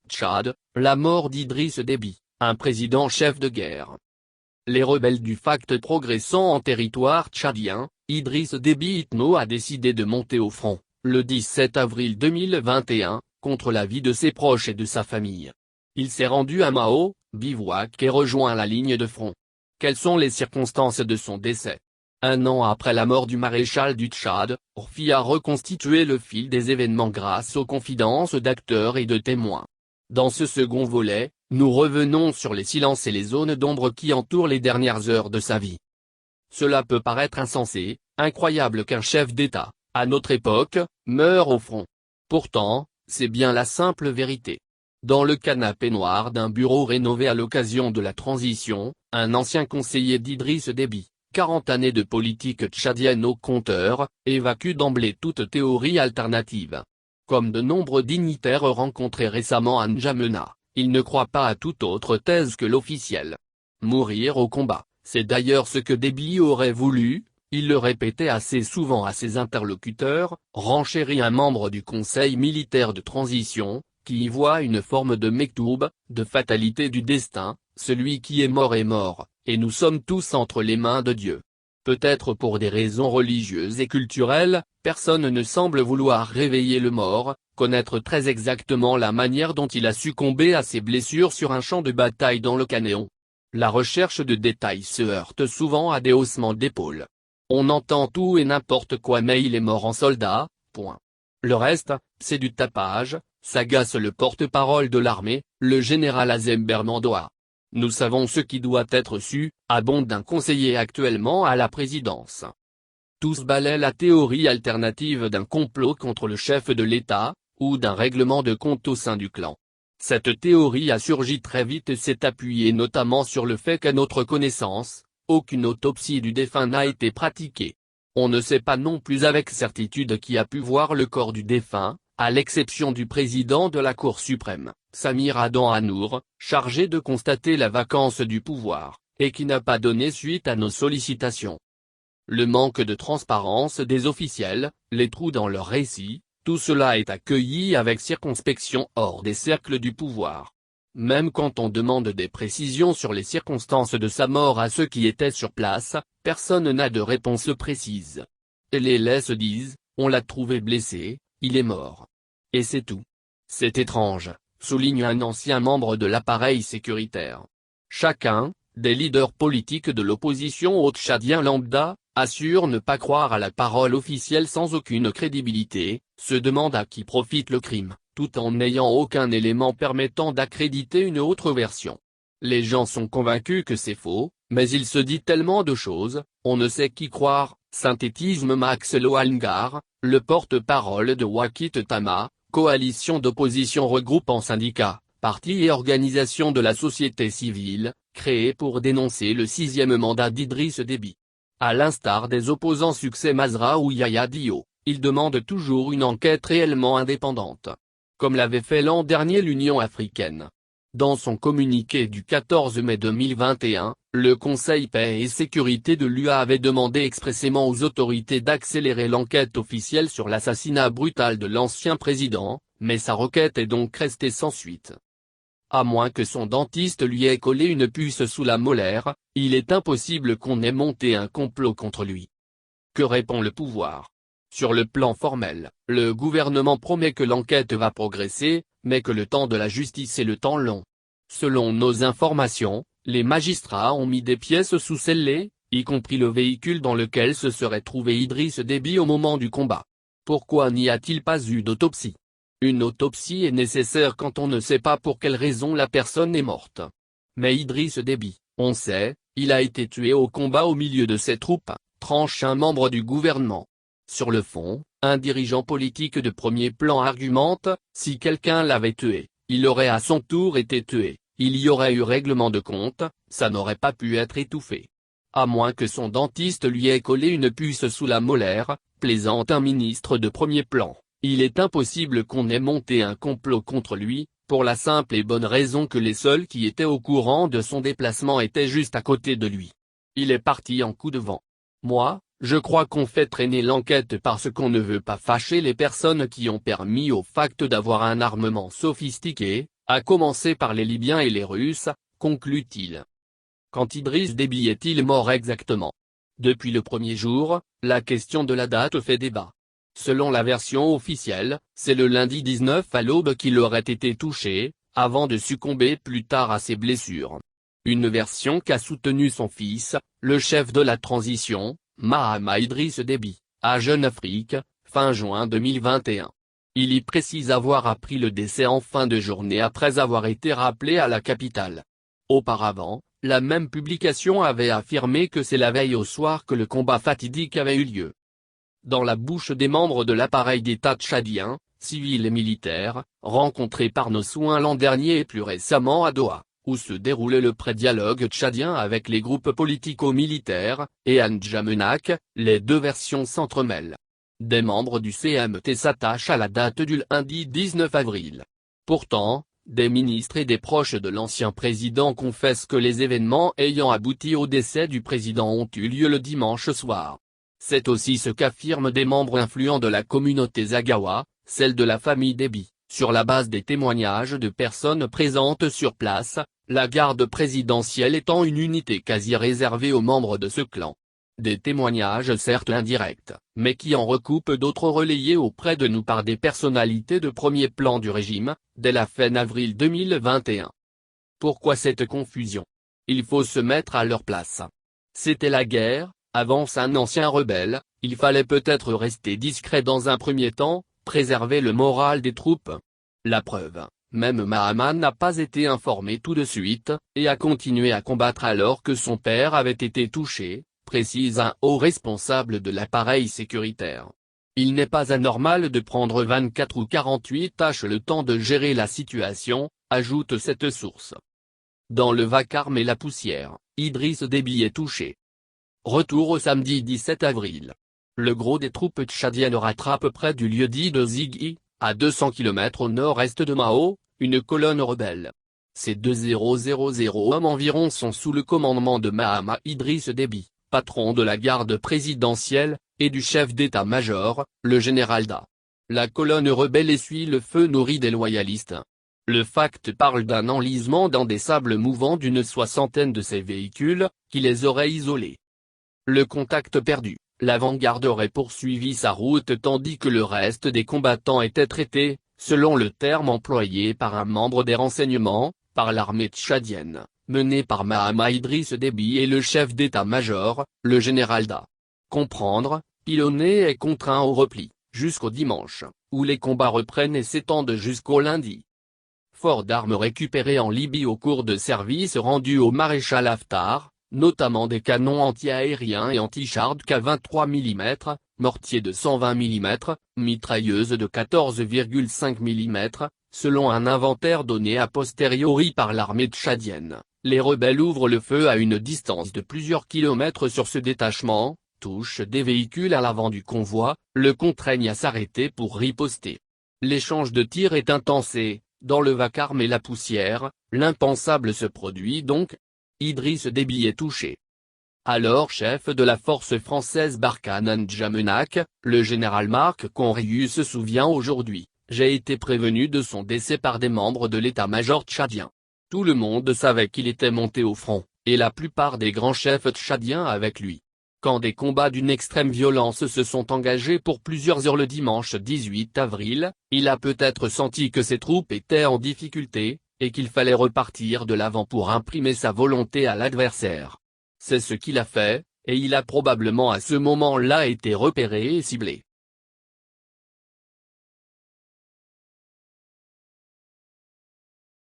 Tchad, la mort d'Idriss Déby, un président chef de guerre. Les rebelles du FACT progressant en territoire tchadien, Idriss Déby Itno a décidé de monter au front, le 17 avril 2021, contre l'avis de ses proches et de sa famille. Il s'est rendu à Mao, bivouac et rejoint la ligne de front. Quelles sont les circonstances de son décès? Un an après la mort du maréchal du Tchad, RFI a reconstitué le fil des événements grâce aux confidences d'acteurs et de témoins. Dans ce second volet, nous revenons sur les silences et les zones d'ombre qui entourent les dernières heures de sa vie. Cela peut paraître insensé, incroyable qu'un chef d'État, à notre époque, meure au front. Pourtant, c'est bien la simple vérité. Dans le canapé noir d'un bureau rénové à l'occasion de la transition, un ancien conseiller d'Idriss Déby, 40 années de politique tchadienne au compteur, évacue d'emblée toute théorie alternative. Comme de nombreux dignitaires rencontrés récemment à N'Djamena, il ne croit pas à toute autre thèse que l'officielle. Mourir au combat, c'est d'ailleurs ce que Déby aurait voulu, il le répétait assez souvent à ses interlocuteurs, renchérit un membre du conseil militaire de transition, qui y voit une forme de mektoub, de fatalité du destin, celui qui est mort, et nous sommes tous entre les mains de Dieu. Peut-être pour des raisons religieuses et culturelles, personne ne semble vouloir réveiller le mort, connaître très exactement la manière dont il a succombé à ses blessures sur un champ de bataille dans le Canéon. La recherche de détails se heurte souvent à des haussements d'épaules. On entend tout et n'importe quoi mais il est mort en soldat, point. Le reste, c'est du tapage, s'agace le porte-parole de l'armée, le général Azem Bermandoa. Nous savons ce qui doit être su, abonde un conseiller actuellement à la présidence. Tous balaient la théorie alternative d'un complot contre le chef de l'État, ou d'un règlement de compte au sein du clan. Cette théorie a surgi très vite et s'est appuyée notamment sur le fait qu'à notre connaissance, aucune autopsie du défunt n'a été pratiquée. On ne sait pas non plus avec certitude qui a pu voir le corps du défunt, à l'exception du président de la Cour suprême, Samir Adan Hanour, chargé de constater la vacance du pouvoir, et qui n'a pas donné suite à nos sollicitations. Le manque de transparence des officiels, les trous dans leurs récits, tout cela est accueilli avec circonspection hors des cercles du pouvoir. Même quand on demande des précisions sur les circonstances de sa mort à ceux qui étaient sur place, personne n'a de réponse précise. Et les laits se disent, on l'a trouvé blessé, il est mort. Et c'est tout. C'est étrange, souligne un ancien membre de l'appareil sécuritaire. Chacun, des leaders politiques de l'opposition au Tchadien lambda, assure ne pas croire à la parole officielle sans aucune crédibilité, se demande à qui profite le crime, tout en n'ayant aucun élément permettant d'accréditer une autre version. Les gens sont convaincus que c'est faux, mais il se dit tellement de choses, on ne sait qui croire, synthétise Max Lohangar, le porte-parole de Wakit Tama, coalition d'opposition regroupant syndicats, partis et organisations de la société civile, créée pour dénoncer le 6e mandat d'Idriss Déby. À l'instar des opposants Succès Masra ou Yaya Dio, il demande toujours une enquête réellement indépendante. Comme l'avait fait l'an dernier l'Union africaine. Dans son communiqué du 14 mai 2021, le Conseil paix et sécurité de l'UA avait demandé expressément aux autorités d'accélérer l'enquête officielle sur l'assassinat brutal de l'ancien président, mais sa requête est donc restée sans suite. À moins que son dentiste lui ait collé une puce sous la molaire, il est impossible qu'on ait monté un complot contre lui. Que répond le pouvoir? Sur le plan formel, le gouvernement promet que l'enquête va progresser, mais que le temps de la justice est le temps long. Selon nos informations, les magistrats ont mis des pièces sous scellés, y compris le véhicule dans lequel se serait trouvé Idriss Déby au moment du combat. Pourquoi n'y a-t-il pas eu d'autopsie? Une autopsie est nécessaire quand on ne sait pas pour quelle raison la personne est morte. Mais Idriss Déby, on sait, il a été tué au combat au milieu de ses troupes, tranche un membre du gouvernement. Sur le fond, un dirigeant politique de premier plan argumente, si quelqu'un l'avait tué, il aurait à son tour été tué, il y aurait eu règlement de compte, ça n'aurait pas pu être étouffé. À moins que son dentiste lui ait collé une puce sous la molaire, plaisante un ministre de premier plan, il est impossible qu'on ait monté un complot contre lui, pour la simple et bonne raison que les seuls qui étaient au courant de son déplacement étaient juste à côté de lui. Il est parti en coup de vent. Moi, je crois qu'on fait traîner l'enquête parce qu'on ne veut pas fâcher les personnes qui ont permis au FACT d'avoir un armement sophistiqué, À commencer par les Libyens et les Russes, conclut-il. Quand Idriss Déby est-il mort exactement? Depuis le premier jour, la question de la date fait débat. Selon la version officielle, c'est le lundi 19 à l'aube qu'il aurait été touché, avant de succomber plus tard à ses blessures. Une version qu'a soutenue son fils, le chef de la transition, Mahamat Idriss Déby, à Jeune Afrique, fin juin 2021. Il y précise avoir appris le décès en fin de journée après avoir été rappelé à la capitale. Auparavant, la même publication avait affirmé que c'est la veille au soir que le combat fatidique avait eu lieu. Dans la bouche des membres de l'appareil d'État tchadien, civils et militaires, rencontrés par nos soins l'an dernier et plus récemment à Doha, où se déroulait le pré-dialogue tchadien avec les groupes politico-militaires, et à N'Djamena, les deux versions s'entremêlent. Des membres du CMT s'attachent à la date du lundi 19 avril. Pourtant, des ministres et des proches de l'ancien président confessent que les événements ayant abouti au décès du président ont eu lieu le dimanche soir. C'est aussi ce qu'affirment des membres influents de la communauté Zaghawa, celle de la famille Déby, sur la base des témoignages de personnes présentes sur place, la garde présidentielle étant une unité quasi réservée aux membres de ce clan. Des témoignages certes indirects, mais qui en recoupent d'autres relayés auprès de nous par des personnalités de premier plan du régime, dès la fin avril 2021. Pourquoi cette confusion? Il faut se mettre à leur place. C'était la guerre, avance un ancien rebelle, il fallait peut-être rester discret dans un premier temps, préserver le moral des troupes. La preuve, même Mahamat n'a pas été informé tout de suite, et a continué à combattre alors que son père avait été touché, précise un haut responsable de l'appareil sécuritaire. Il n'est pas anormal de prendre 24 ou 48 h le temps de gérer la situation, ajoute cette source. Dans le vacarme et la poussière, Idriss Déby est touché. Retour au samedi 17 avril. Le gros des troupes tchadiennes rattrape près du lieu-dit de Zigui, à 200 km au nord-est de Mao, une colonne rebelle. Ces 2000 hommes environ sont sous le commandement de Mahamat Idriss Déby, patron de la garde présidentielle, et du chef d'état-major, le général Da. La colonne rebelle essuie le feu nourri des loyalistes. Le Fact parle d'un enlisement dans des sables mouvants d'une soixantaine de ces véhicules, qui les auraient isolés. Le contact perdu, l'avant-garde aurait poursuivi sa route tandis que le reste des combattants était traité, selon le terme employé par un membre des renseignements, par l'armée tchadienne, menée par Mahamat Idriss Déby et le chef d'état-major, le général Da. Comprendre, pilonné est contraint au repli, jusqu'au dimanche, où les combats reprennent et s'étendent jusqu'au lundi. Fort d'armes récupérées en Libye au cours de services rendus au maréchal Haftar, notamment des canons anti-aériens et anti-chars K23 mm, mortiers de 120 mm, mitrailleuses de 14,5 mm, selon un inventaire donné a posteriori par l'armée tchadienne. Les rebelles ouvrent le feu à une distance de plusieurs kilomètres sur ce détachement, touchent des véhicules à l'avant du convoi, le contraignent à s'arrêter pour riposter. L'échange de tirs est intense et, dans le vacarme et la poussière, l'impensable se produit donc. Idriss Déby est touché. Alors chef de la force française Barkhane N'Djamena, le général Marc Conriou se souvient aujourd'hui, j'ai été prévenu de son décès par des membres de l'état-major tchadien. Tout le monde savait qu'il était monté au front, et la plupart des grands chefs tchadiens avec lui. Quand des combats d'une extrême violence se sont engagés pour plusieurs heures le dimanche 18 avril, il a peut-être senti que ses troupes étaient en difficulté, et qu'il fallait repartir de l'avant pour imprimer sa volonté à l'adversaire. C'est ce qu'il a fait, et il a probablement à ce moment-là été repéré et ciblé.